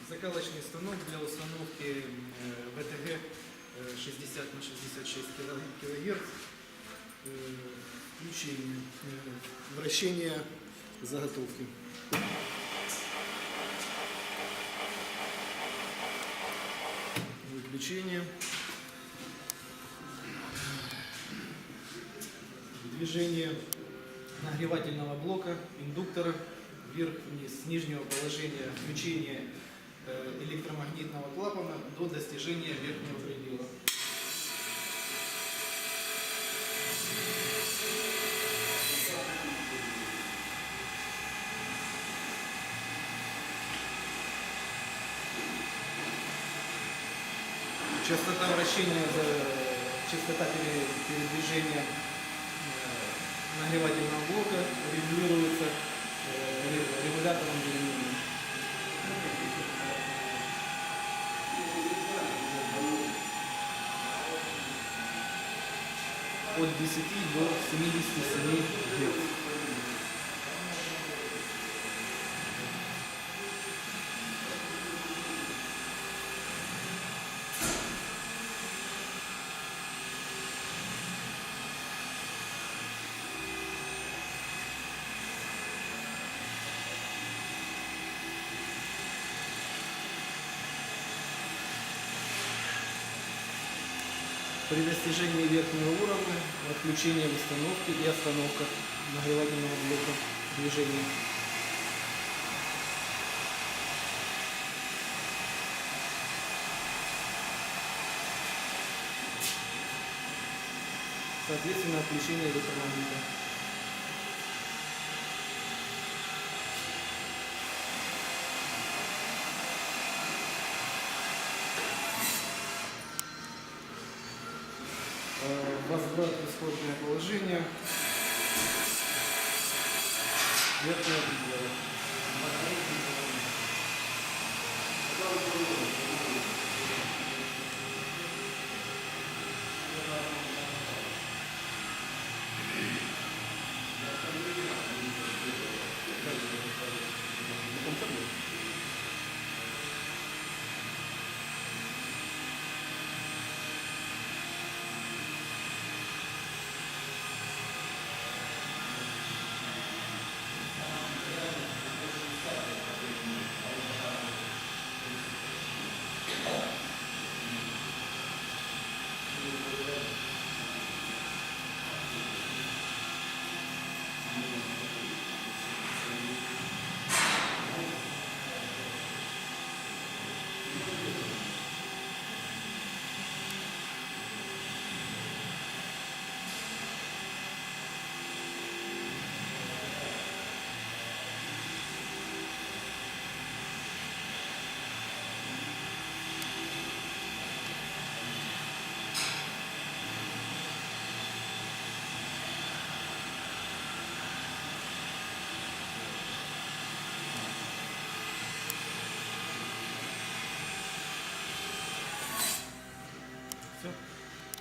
Закалочный станок для установки ВТГ 60 на 66 кГц. Включение, вращение заготовки. Выключение. Движение нагревательного блока, индуктора вверх-вниз, с нижнего положения включение электромагнитного клапана до достижения верхнего предела. Частота вращения, частота передвижения нагревательного блока регулируется регулятором движения. От 10 до 77 Гц. При достижении верхнего уровня отключение установки и остановка нагревательного блока движения. Соответственно, отключение электромагнита. Возврат в исходное положение верхнего предела.